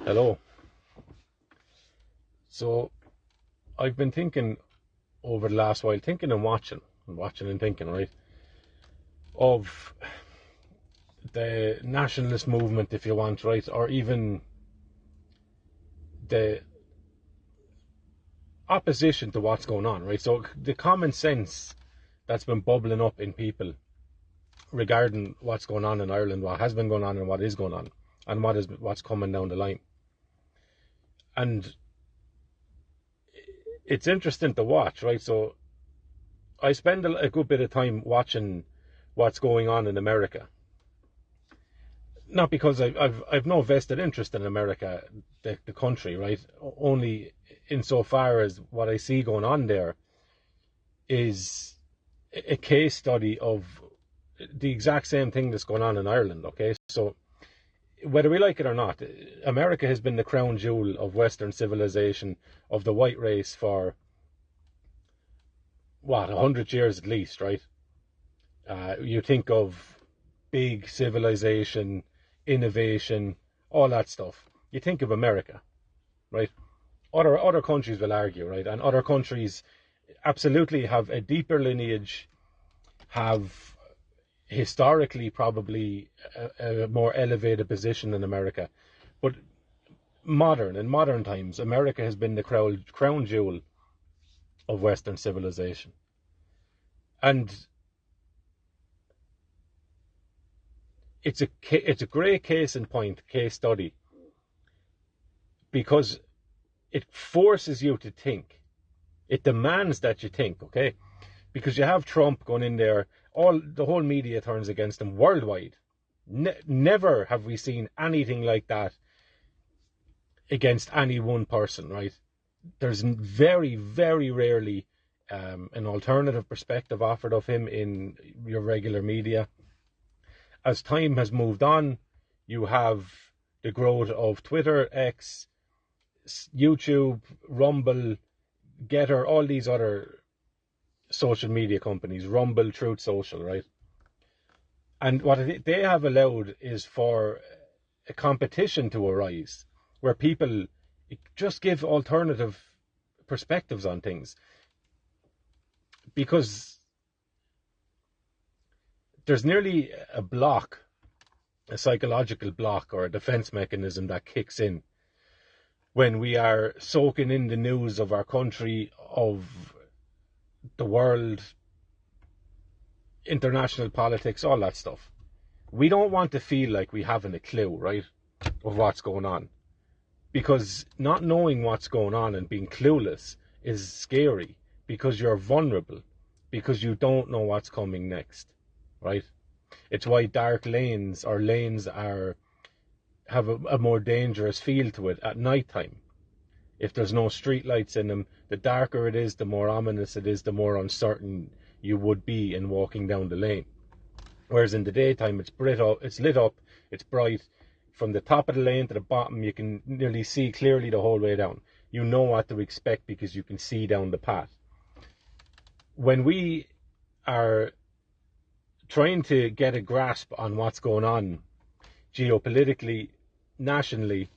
Hello. So I've been thinking over the last while, thinking and watching and thinking, right, of the nationalist movement, if you want, right, or even the opposition to what's going on, right? So the common sense that's been bubbling up in people regarding what's going on in Ireland, what has been going on, and what is going on, and what's coming down the line, and it's interesting to watch, right? So I spend a good bit of time watching what's going on in America. Not because I've no vested interest in America, the country, right? Only insofar as what I see going on there is a case study of the exact same thing that's going on in Ireland. Okay, so whether we like it or not, America has been the crown jewel of Western civilization, of the white race for what 100 years at least, right? You think of big civilization, innovation, all that stuff. You think of America, right? Other countries will argue, right? And other countries absolutely have a deeper lineage, have historically probably a more elevated position than America. But in modern times, America has been the crown jewel of Western civilization. And it's a great case in point, case study, because it forces you to think. It demands that you think, okay? Because you have Trump going in there, the whole media turns against him worldwide. Never have we seen anything like that against any one person, right? There's very, very rarely an alternative perspective offered of him in your regular media. As time has moved on, you have the growth of Twitter, X, YouTube, Rumble, Getter, all these other social media companies, Rumble, Truth Social, right? And what they have allowed is for a competition to arise where people just give alternative perspectives on things, because there's nearly a psychological block or a defense mechanism that kicks in when we are soaking in the news of our country, of the world, international politics, all that stuff. We don't want to feel like we haven't a clue, right, of what's going on. Because not knowing what's going on and being clueless is scary, because you're vulnerable, because you don't know what's coming next, right? It's why dark lanes or lanes have a more dangerous feel to it at night time. If there's no street lights in them, the darker it is, the more ominous it is, the more uncertain you would be in walking down the lane. Whereas in the daytime, it's lit up, it's bright. From the top of the lane to the bottom, you can nearly see clearly the whole way down. You know what to expect because you can see down the path. When we are trying to get a grasp on what's going on geopolitically, nationally,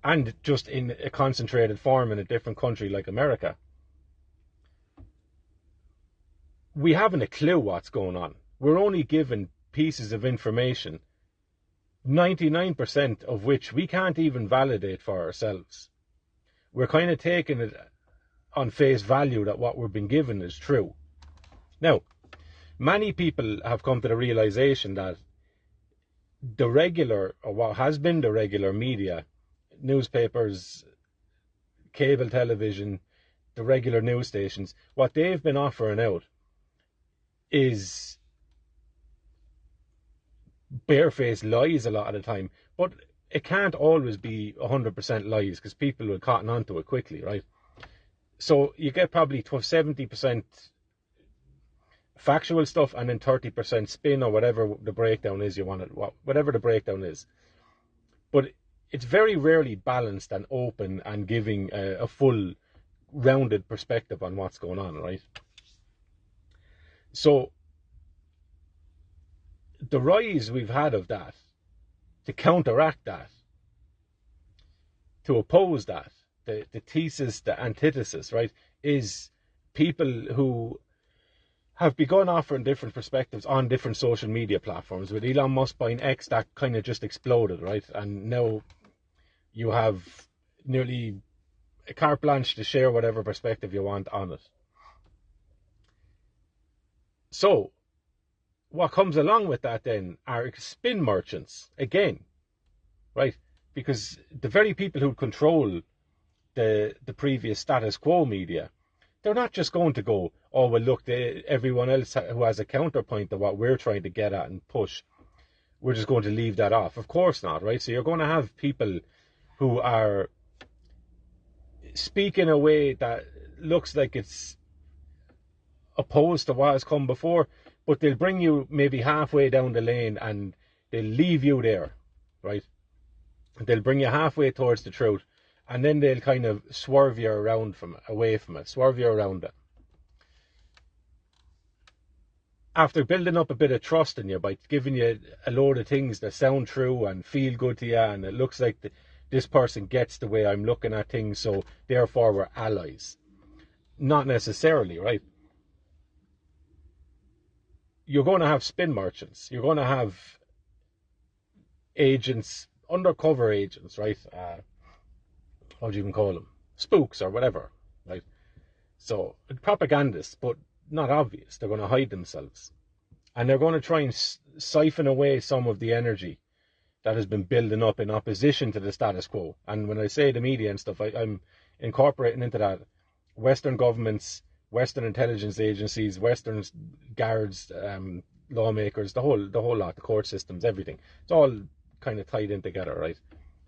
and just in a concentrated form in a different country like America, we haven't a clue what's going on. We're only given pieces of information, 99% of which we can't even validate for ourselves. We're kind of taking it on face value that what we're being given is true. Now, many people have come to the realization that the regular, or what has been the regular media, newspapers, cable television, the regular news stations, what they've been offering out is barefaced lies a lot of the time. But it can't always be 100% lies, because people will cotton onto it quickly, right? So you get probably 70% factual stuff and then 30% spin, or whatever the breakdown is you want it, whatever the breakdown is. But it's very rarely balanced and open and giving a full rounded perspective on what's going on, right? So the rise we've had of that, to counteract that, to oppose that, the thesis, the antithesis, right, is people who have begun offering different perspectives on different social media platforms. With Elon Musk buying X, that kind of just exploded, right? And now you have nearly a carte blanche to share whatever perspective you want on it. So, what comes along with that then are spin merchants, again, right? Because the very people who control the previous status quo media, they're not just going to go, oh, well, look, everyone else who has a counterpoint to what we're trying to get at and push, we're just going to leave that off. Of course not, right? So you're going to have people who are speaking in a way that looks like it's opposed to what has come before, but they'll bring you maybe halfway down the lane and they'll leave you there, right? They'll bring you halfway towards the truth, and then they'll kind of swerve you away from it, swerve you around it. After building up a bit of trust in you by giving you a load of things that sound true and feel good to you, and it looks like this person gets the way I'm looking at things, so therefore we're allies. Not necessarily, right? You're going to have spin merchants. You're going to have agents, undercover agents, right? What do you even call them? Spooks or whatever, right? So, propagandists, but not obvious. They're going to hide themselves. And they're going to try and siphon away some of the energy that has been building up in opposition to the status quo. And when I say the media and stuff, I'm incorporating into that Western governments, Western intelligence agencies, Western guards, lawmakers, the whole lot, the court systems, everything. It's all kind of tied in together, right?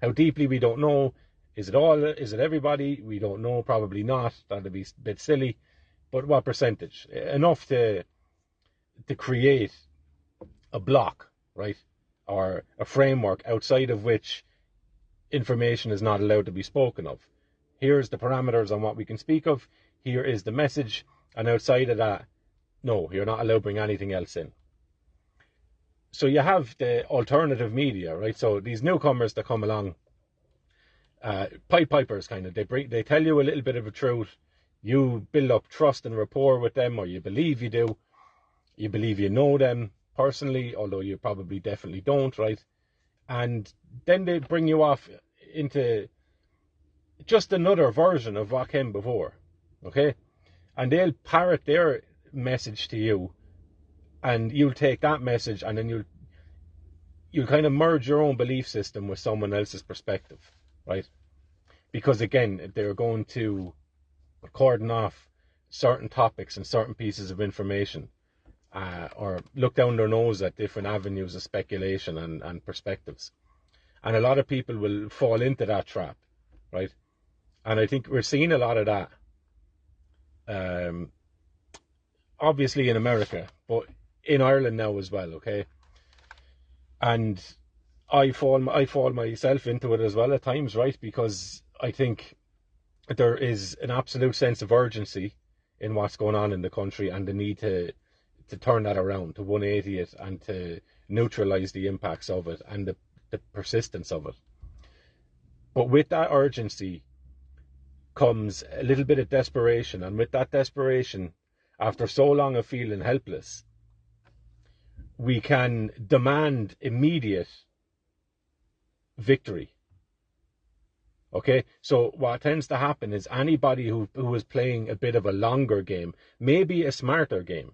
How deeply, we don't know. Is it all? Is it everybody? We don't know. Probably not. That'd be a bit silly. But what percentage? Enough to create a block, right? Or a framework outside of which information is not allowed to be spoken of. Here's the parameters on what we can speak of. Here is the message. And outside of that, no, you're not allowed to bring anything else in. So you have the alternative media, right? So these newcomers that come along, Pied Pipers kind of, they tell you a little bit of a truth. You build up trust and rapport with them, or you believe you do. You believe you know them personally, although you probably definitely don't, right? And then they bring you off into just another version of what came before, okay? And they'll parrot their message to you, and you'll take that message, and then you'll kind of merge your own belief system with someone else's perspective, right? Because again, they're going to cordon off certain topics and certain pieces of information, or look down their nose at different avenues of speculation and perspectives. And a lot of people will fall into that trap, right? And I think we're seeing a lot of that, obviously in America, but in Ireland now as well, okay? And I fall myself into it as well at times, right? Because I think there is an absolute sense of urgency in what's going on in the country, and the need to turn that around, to 180 it, and to neutralise the impacts of it and the persistence of it. But with that urgency comes a little bit of desperation, and with that desperation, after so long of feeling helpless, we can demand immediate victory. Okay, so what tends to happen is anybody who is playing a bit of a longer game, maybe a smarter game,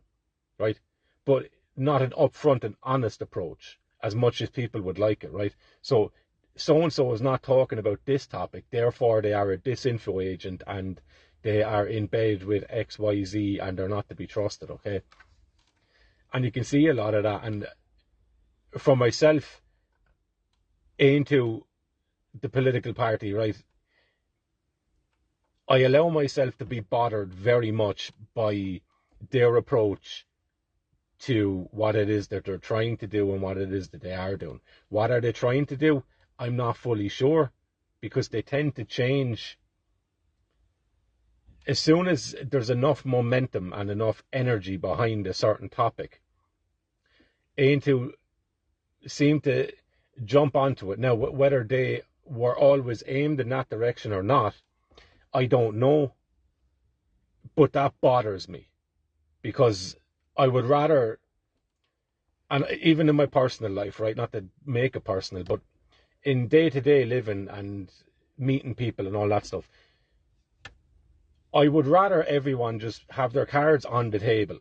right? But not an upfront and honest approach as much as people would like it, right? So and-so is not talking about this topic, therefore they are a disinfo agent and they are in bed with XYZ and they're not to be trusted, okay? And you can see a lot of that. And for myself, into the political party, right, I allow myself to be bothered very much by their approach to what it is that they're trying to do and what it is that they are doing. What are they trying to do? I'm not fully sure, because they tend to change as soon as there's enough momentum and enough energy behind a certain topic. Aontú seem to jump onto it. Now, whether they were always aimed in that direction or not, I don't know. But that bothers me, because I would rather, and even in my personal life, right, not to make it personal, but in day-to-day living and meeting people and all that stuff, I would rather everyone just have their cards on the table.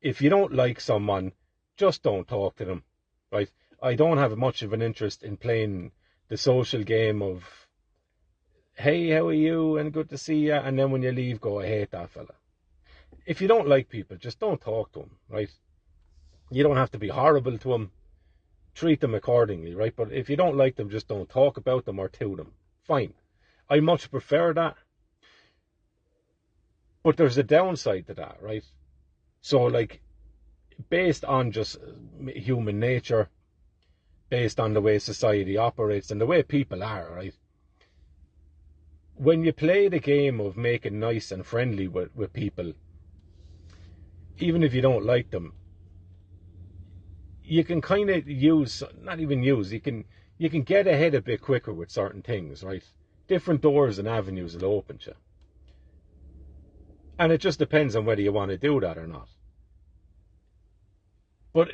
If you don't like someone, just don't talk to them, right? I don't have much of an interest in playing the social game of, hey, how are you, and good to see you, and then when you leave, go, I hate that fella. If you don't like people, just don't talk to them, right? You don't have to be horrible to them. Treat them accordingly, right? But if you don't like them, just don't talk about them or to them. Fine. I much prefer that. But there's a downside to that, right? So, like, based on just human nature, based on the way society operates and the way people are, right? When you play the game of making nice and friendly with people, even if you don't like them, you can kind of not even use, you can get ahead a bit quicker with certain things, right? Different doors and avenues will open to you. And it just depends on whether you want to do that or not. But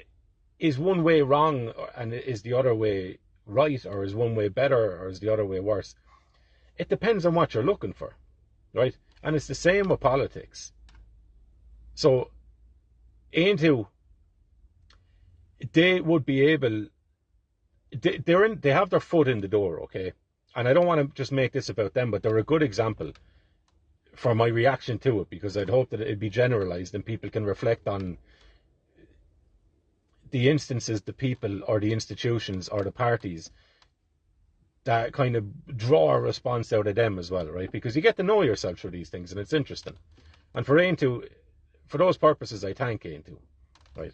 is one way wrong and is the other way right, or is one way better or is the other way worse? It depends on what you're looking for, right? And it's the same with politics. So, Aontú, they would be able, they have their foot in the door, okay? And I don't want to just make this about them, but they're a good example for my reaction to it, because I'd hope that it'd be generalized and people can reflect on the instances, the people or the institutions or the parties that kind of draw a response out of them as well, right? Because you get to know yourself through these things and it's interesting. And for Aontú, for those purposes, I thank Aontú, right?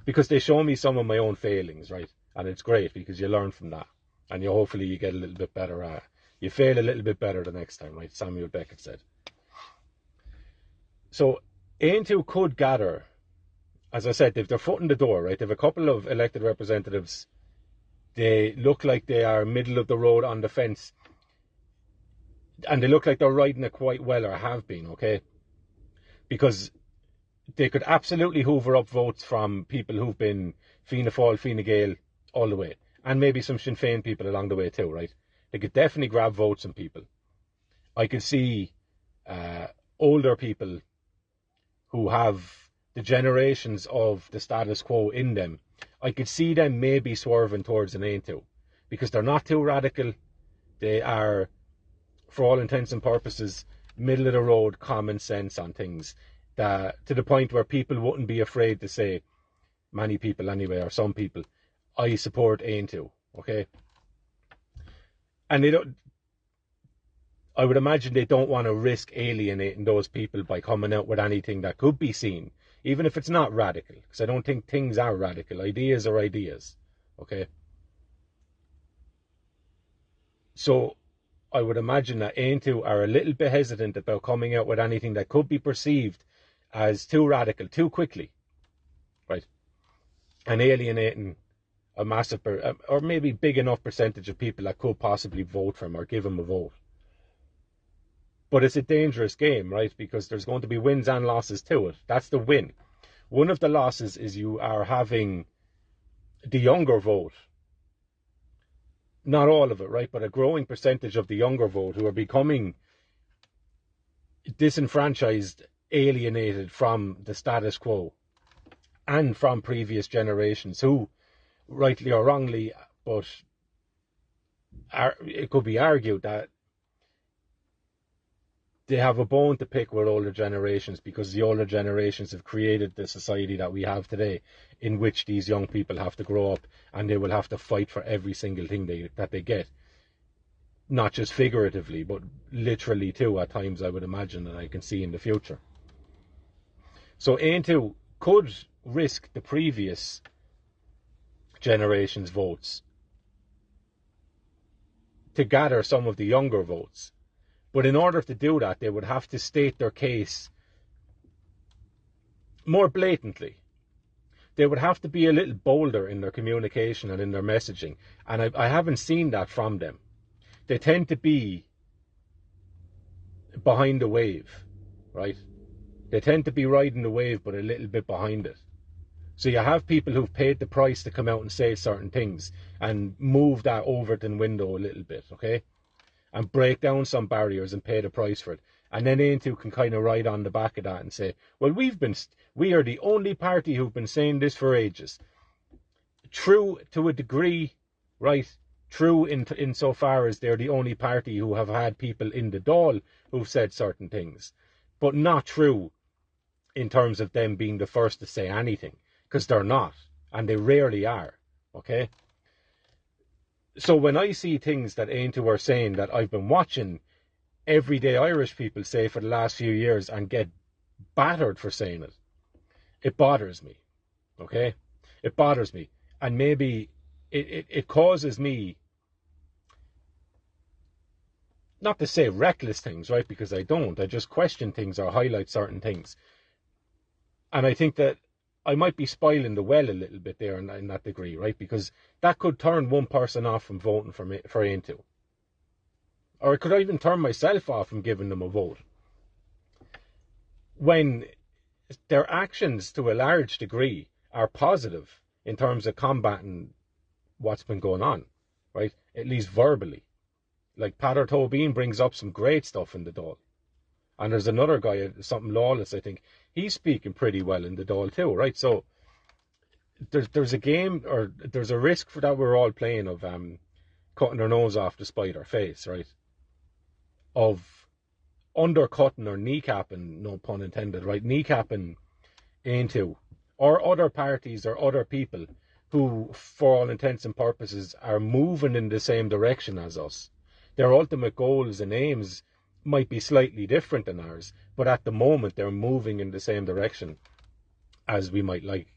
Because they show me some of my own failings, right? And it's great because you learn from that. And hopefully you get a little bit better at it. You fail a little bit better the next time, right? Samuel Beckett said. So Aontú could gather, as I said, they've their foot in the door, right? They have a couple of elected representatives. They look like they are middle of the road on the fence. And they look like they're riding it quite well, or have been, okay? Because they could absolutely hoover up votes from people who've been Fianna Fáil, Fine Gael all the way. And maybe some Sinn Féin people along the way too, right? They could definitely grab votes from people. I could see older people who have the generations of the status quo in them. I could see them maybe swerving towards an Aontú, because they're not too radical. They are, for all intents and purposes, middle of the road common sense on things, that to the point where people wouldn't be afraid to say, many people anyway, or some people, I support Aontú, okay? And they don't, I would imagine they don't want to risk alienating those people by coming out with anything that could be seen, even if it's not radical, because I don't think things are radical. Ideas are ideas, okay? So I would imagine that Aontú are a little bit hesitant about coming out with anything that could be perceived as too radical, too quickly, right? And alienating a massive, or maybe big enough percentage of people that could possibly vote for him or give him a vote. But it's a dangerous game, right? Because there's going to be wins and losses to it. That's the win. One of the losses is you are having the younger vote. Not all of it, right? But a growing percentage of the younger vote who are becoming disenfranchised, alienated from the status quo and from previous generations who, rightly or wrongly, but it could be argued that they have a bone to pick with older generations, because the older generations have created the society that we have today, in which these young people have to grow up and they will have to fight for every single thing that they get. Not just figuratively, but literally too at times, I would imagine, and I can see in the future. So Aontú could risk the previous generation's votes to gather some of the younger votes. But in order to do that, they would have to state their case more blatantly. they would have to be a little bolder in their communication and in their messaging. And I haven't seen that from them. They tend to be behind the wave, right? They tend to be riding the wave, but a little bit behind it. So you have people who've paid the price to come out and say certain things and move that Overton window a little bit, okay? And break down some barriers and pay the price for it. And then Aontú can kind of ride on the back of that and say, well, we are the only party who've been saying this for ages. True to a degree, right? True insofar as they're the only party who have had people in the Dáil who've said certain things. But not true in terms of them being the first to say anything. Because they're not, and they rarely are, okay? So when I see things that Aontú are saying that I've been watching everyday Irish people say for the last few years and get battered for saying it, it bothers me, okay? It bothers me. And maybe it causes me, not to say reckless things, right? Because I don't. I just question things or highlight certain things. And I think that I might be spoiling the well a little bit there in that degree, right? Because that could turn one person off from voting for Aontú. Or it could even turn myself off from giving them a vote. When their actions, to a large degree, are positive in terms of combating what's been going on, right? At least verbally. Like Peadar Tóibín brings up some great stuff in the Dáil. And there's another guy, something Lawless, I think. He's speaking pretty well in the Dáil too, right? So there's a game, or there's a risk for that we're all playing of cutting our nose off to spite our face, right? Of undercutting or kneecapping, no pun intended, right? Kneecapping Aontú or other parties or other people who, for all intents and purposes, are moving in the same direction as us. Their ultimate goals and aims might be slightly different than ours, but at the moment they're moving in the same direction as we might like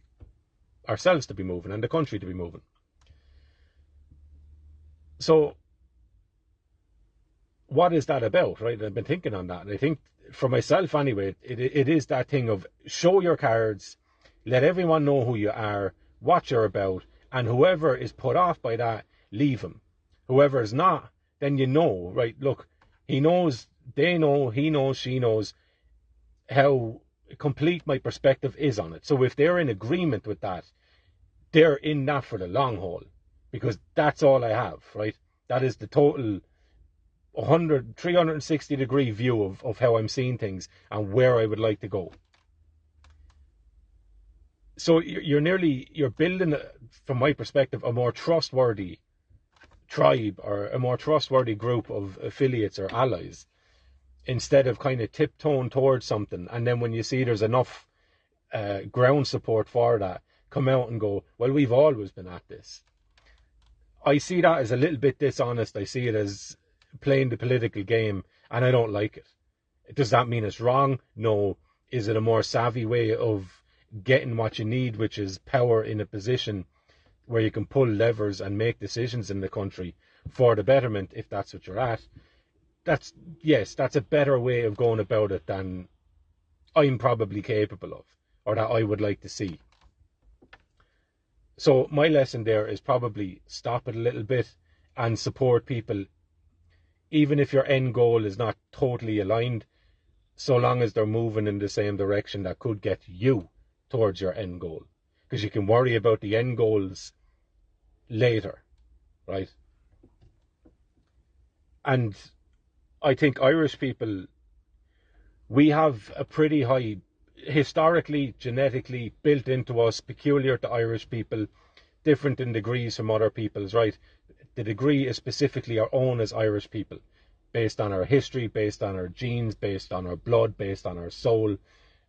ourselves to be moving and the country to be moving. So what is that about, right? I've been thinking on that, and I think for myself anyway, it is that thing of show your cards, let everyone know who you are, what you're about, and whoever is put off by that, leave him. Whoever is not, then you know, right? Look, he knows, they know, he knows, she knows how complete my perspective is on it. So if they're in agreement with that, they're in that for the long haul, because that's all I have, right? That is the total 360 degree view of how I'm seeing things and where I would like to go. So you're building, from my perspective, a more trustworthy tribe or a more trustworthy group of affiliates or allies, instead of kind of tiptoeing towards something, and then when you see there's enough ground support for that, come out and go, well, we've always been at this. I see that as a little bit dishonest. I see it as playing the political game, and I don't like it. Does that mean it's wrong? No. Is it a more savvy way of getting what you need, which is power in a position where you can pull levers and make decisions in the country for the betterment, if that's what you're at? That's a better way of going about it than I'm probably capable of, or that I would like to see. So my lesson there is probably stop it a little bit and support people, even if your end goal is not totally aligned, so long as they're moving in the same direction that could get you towards your end goal. Because you can worry about the end goals later, right? And I think Irish people, we have a pretty high, historically, genetically built into us, peculiar to Irish people, different in degrees from other people's, right? The degree is specifically our own as Irish people, based on our history, based on our genes, based on our blood, based on our soul,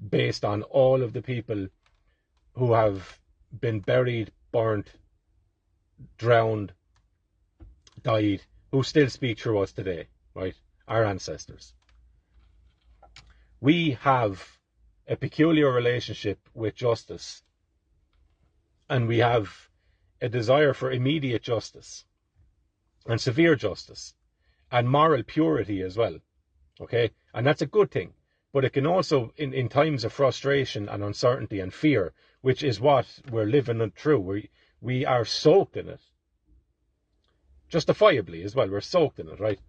based on all of the people who have been buried, burnt, drowned, died, who still speak through us today, right? Our ancestors. We have a peculiar relationship with justice, and we have a desire for immediate justice and severe justice and moral purity as well, okay? And that's a good thing, but it can also, in times of frustration and uncertainty and fear, which is what we're living through. We are soaked in it. Justifiably as well, we're soaked in it, right?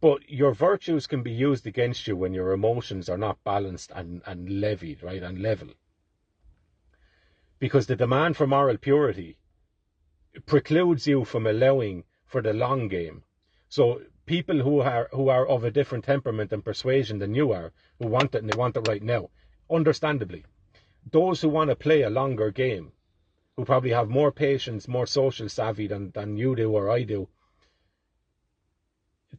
But your virtues can be used against you when your emotions are not balanced and levied, right, and level. Because the demand for moral purity precludes you from allowing for the long game. So people who are of a different temperament and persuasion than you are, who want it and they want it right now, understandably, those who want to play a longer game, who probably have more patience, more social savvy than you do or I do,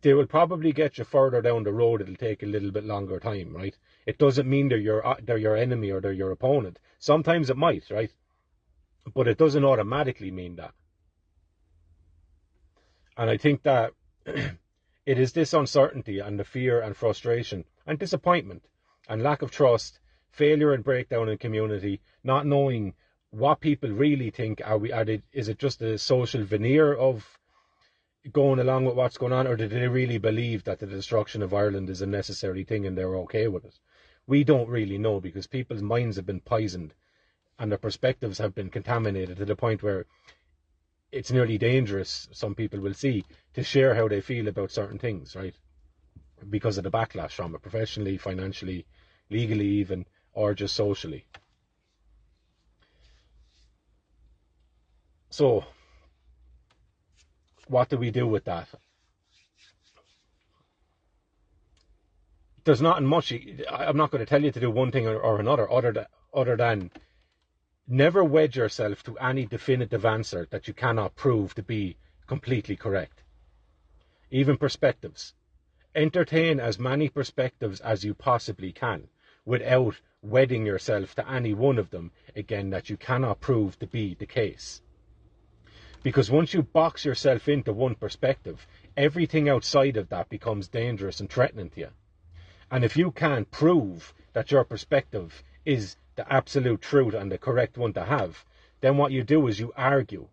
they will probably get you further down the road. It'll take a little bit longer time, right? It doesn't mean they're your enemy or they're your opponent. Sometimes it might, right? But it doesn't automatically mean that. And I think that it is this uncertainty and the fear and frustration and disappointment and lack of trust, failure and breakdown in community, not knowing what people really think. Is it just a social veneer of going along with what's going on, or do they really believe that the destruction of Ireland is a necessary thing and they're okay with it? We don't really know, because people's minds have been poisoned and their perspectives have been contaminated to the point where it's nearly dangerous, some people will see, to share how they feel about certain things, right? Because of the backlash from it, professionally, financially, legally even, or just socially. So, what do we do with that? There's not much. I'm not going to tell you to do one thing or another, other than never wed yourself to any definitive answer that you cannot prove to be completely correct. Even perspectives. Entertain as many perspectives as you possibly can without wedding yourself to any one of them, again, that you cannot prove to be the case. Because once you box yourself into one perspective, everything outside of that becomes dangerous and threatening to you. And if you can't prove that your perspective is the absolute truth and the correct one to have, then what you do is you argue,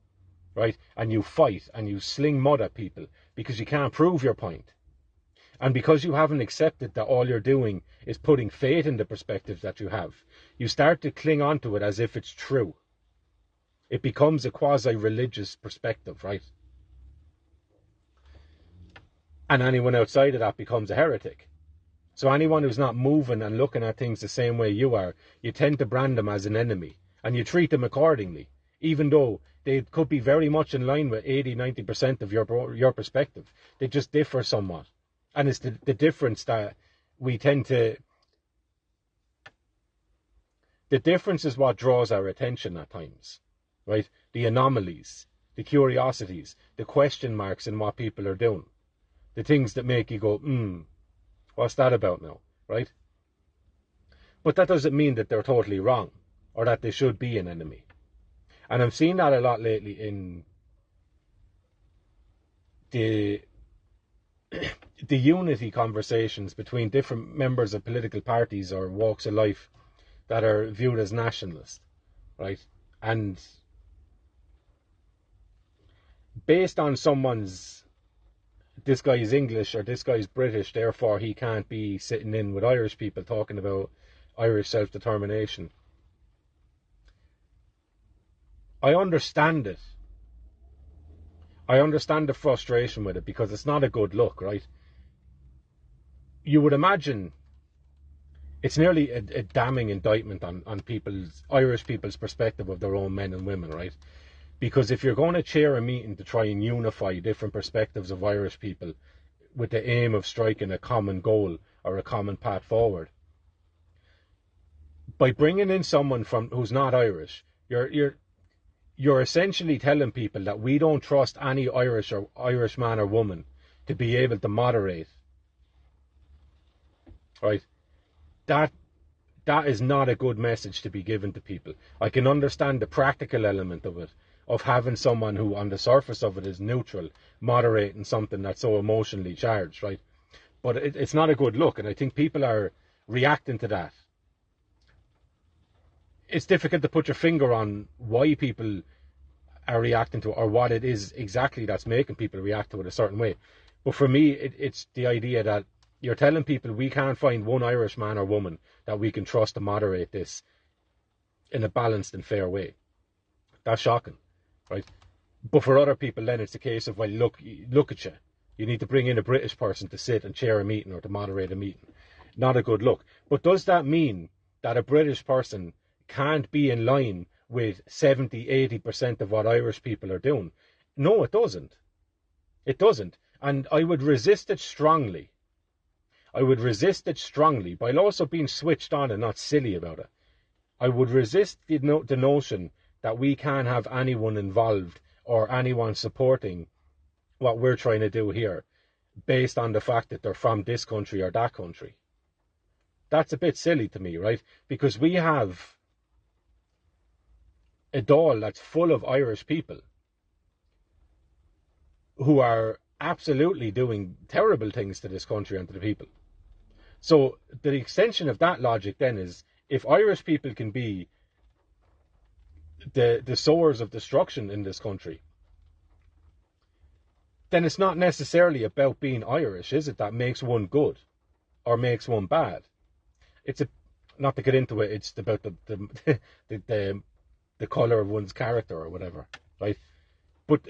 right? And you fight and you sling mud at people because you can't prove your point. And because you haven't accepted that all you're doing is putting faith in the perspective that you have, you start to cling on to it as if it's true. It becomes a quasi-religious perspective, right? And anyone outside of that becomes a heretic. So anyone who's not moving and looking at things the same way you are, you tend to brand them as an enemy. And you treat them accordingly, even though they could be very much in line with 80-90% of your perspective. They just differ somewhat. And it's the difference that we tend to... The difference is what draws our attention at times. Right? The anomalies, the curiosities, the question marks in what people are doing. The things that make you go, what's that about now? Right? But that doesn't mean that they're totally wrong or that they should be an enemy. And I've seen that a lot lately in the unity conversations between different members of political parties or walks of life that are viewed as nationalist. Right? And based on someone's, this guy is English or this guy is British, therefore he can't be sitting in with Irish people talking about Irish self-determination. I understand it. I understand the frustration with it because it's not a good look, right? You would imagine it's nearly a damning indictment on Irish people's perspective of their own men and women, right? Because if you're going to chair a meeting to try and unify different perspectives of Irish people with the aim of striking a common goal or a common path forward, by bringing in someone who's not Irish, you're essentially telling people that we don't trust any Irish man or woman to be able to moderate. Right? That is not a good message to be given to people. I can understand the practical element of it, of having someone who on the surface of it is neutral, moderating something that's so emotionally charged, right? But it's not a good look, and I think people are reacting to that. It's difficult to put your finger on why people are reacting to it or what it is exactly that's making people react to it a certain way. But for me, it's the idea that You're telling people we can't find one Irish man or woman that we can trust to moderate this in a balanced and fair way. That's shocking, right? But for other people, then it's a case of, well, look at you. You need to bring in a British person to sit and chair a meeting or to moderate a meeting. Not a good look. But does that mean that a British person can't be in line with 70, 80% of what Irish people are doing? No, it doesn't. It doesn't. And I would resist it strongly. I would resist it strongly, while also being switched on and not silly about it. I would resist the notion that we can't have anyone involved or anyone supporting what we're trying to do here based on the fact that they're from this country or that country. That's a bit silly to me, right? Because we have a Dáil that's full of Irish people who are absolutely doing terrible things to this country and to the people. So the extension of that logic then is, if Irish people can be the sowers of destruction in this country, then it's not necessarily about being Irish, is it, that makes one good or makes one bad. It's not to get into it, it's about the colour of one's character or whatever, right? But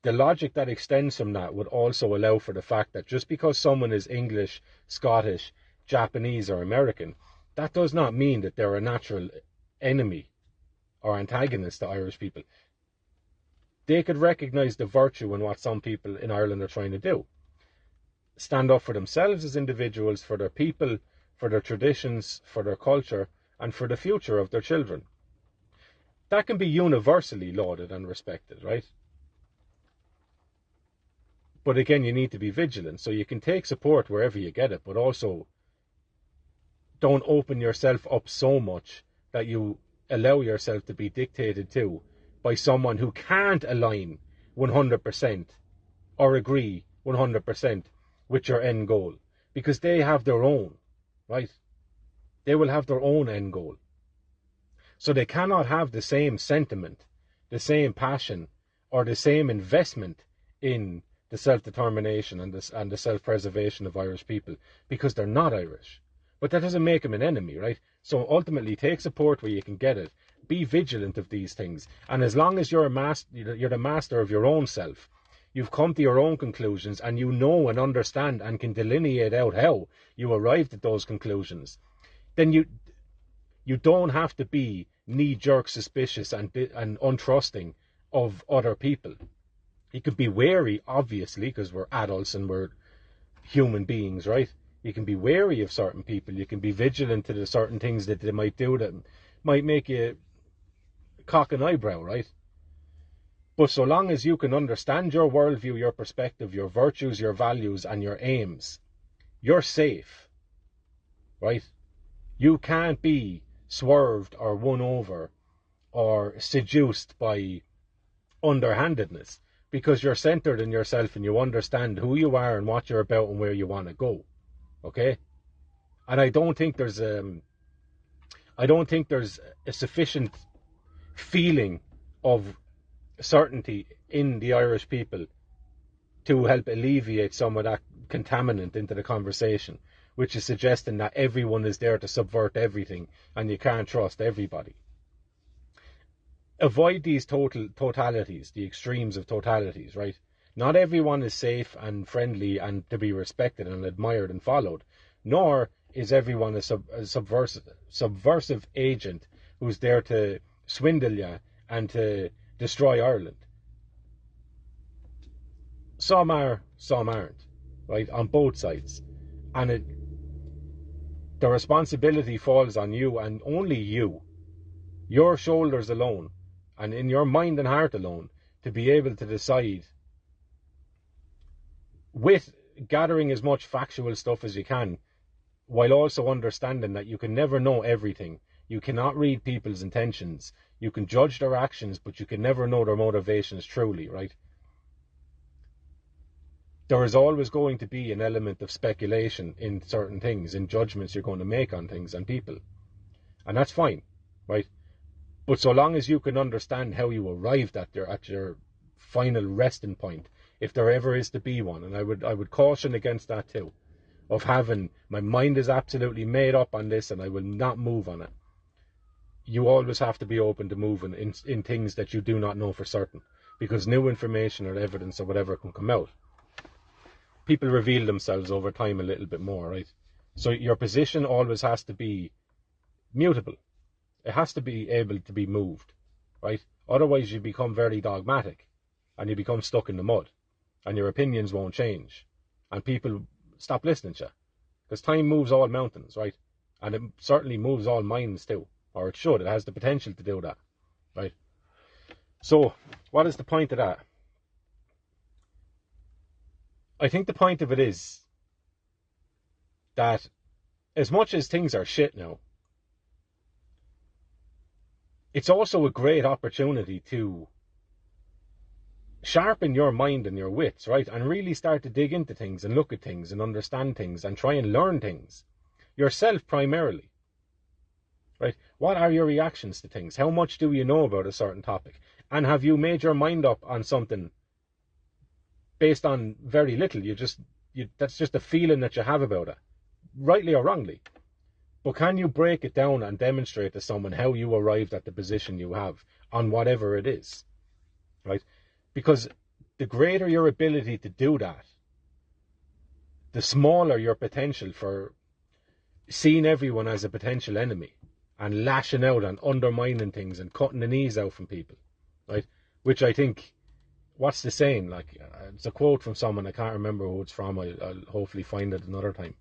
the logic that extends from that would also allow for the fact that just because someone is English, Scottish, Japanese or American, that does not mean that they're a natural enemy or antagonist to Irish people. They could recognise the virtue in what some people in Ireland are trying to do. Stand up for themselves as individuals, for their people, for their traditions, for their culture, and for the future of their children. That can be universally lauded and respected, right? But again, you need to be vigilant. So you can take support wherever you get it, but also don't open yourself up so much that you allow yourself to be dictated to by someone who can't align 100% or agree 100% with your end goal, because they have their own, right? They will have their own end goal. So they cannot have the same sentiment, the same passion, or the same investment in the self-determination and the self-preservation of Irish people, because they're not Irish. But that doesn't make them an enemy, right? So ultimately, take support where you can get it. Be vigilant of these things. And as long as you're the master of your own self, you've come to your own conclusions, and you know and understand and can delineate out how you arrived at those conclusions, then you don't have to be knee-jerk suspicious and untrusting of other people. You could be wary, obviously, because we're adults and we're human beings, right? You can be wary of certain people. You can be vigilant to the certain things that they might do that might make you cock an eyebrow, right? But so long as you can understand your worldview, your perspective, your virtues, your values, and your aims, you're safe, right? You can't be swerved or won over or seduced by underhandedness, because you're centered in yourself and you understand who you are and what you're about and where you want to go. Okay? And I don't think there's a sufficient feeling of certainty in the Irish people to help alleviate some of that contaminant into the conversation, which is suggesting that everyone is there to subvert everything and you can't trust everybody. Avoid these totalities, the extremes of totalities, right? Not everyone is safe and friendly and to be respected and admired and followed, nor is everyone a subversive agent who's there to swindle you and to destroy Ireland. Some are, some aren't, right? On both sides. And the responsibility falls on you and only you, your shoulders alone, and in your mind and heart alone, to be able to decide, with gathering as much factual stuff as you can, while also understanding that you can never know everything. You cannot read people's intentions. You can judge their actions, but you can never know their motivations truly, right? There is always going to be an element of speculation in certain things, in judgments you're going to make on things and people. And that's fine, right? But so long as you can understand how you arrived at your final resting point, if there ever is to be one, and I would caution against that too. of having, my mind is absolutely made up on this and I will not move on it. You always have to be open to moving in things that you do not know for certain, because new information or evidence or whatever can come out. People reveal themselves over time a little bit more, right? So your position always has to be mutable. It has to be able to be moved, right? Otherwise you become very dogmatic and you become stuck in the mud and your opinions won't change and people stop listening to you, because time moves all mountains, right? And it certainly moves all minds too, or it should. It has the potential to do that, right? So what is the point of that? I think the point of it is that as much as things are shit now, it's also a great opportunity to sharpen your mind and your wits, right? And really start to dig into things and look at things and understand things and try and learn things yourself primarily, right? What are your reactions to things? How much do you know about a certain topic? And have you made your mind up on something based on very little? That's just a feeling that you have about it, rightly or wrongly. But can you break it down and demonstrate to someone how you arrived at the position you have on whatever it is, right? Because the greater your ability to do that, the smaller your potential for seeing everyone as a potential enemy and lashing out and undermining things and cutting the knees out from people, right? Which I think, what's the saying? Like, it's a quote from someone, I can't remember who it's from. I'll hopefully find it another time.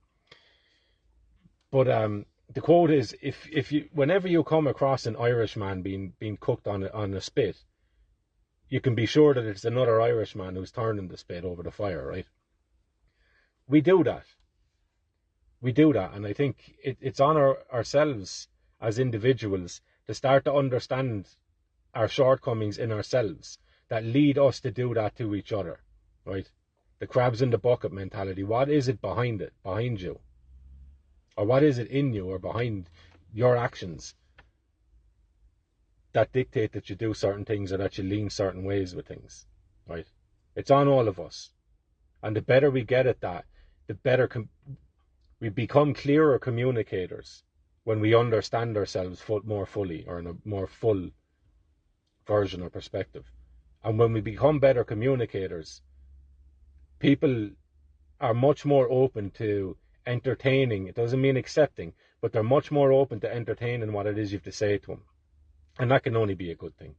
But the quote is, if you, whenever you come across an Irishman being cooked on a spit, you can be sure that it's another Irishman who's turning the spit over the fire, right? We do that. And I think it's on ourselves as individuals to start to understand our shortcomings in ourselves that lead us to do that to each other, right? The crabs in the bucket mentality. What is it behind you? Or what is it in you or behind your actions that dictate that you do certain things or that you lean certain ways with things, right? It's on all of us. And the better we get at that, the better we become clearer communicators when we understand ourselves more fully, or in a more full version or perspective. And when we become better communicators, people are much more open to entertaining. It doesn't mean accepting, but they're much more open to entertaining what it is you have to say to them. And that can only be a good thing.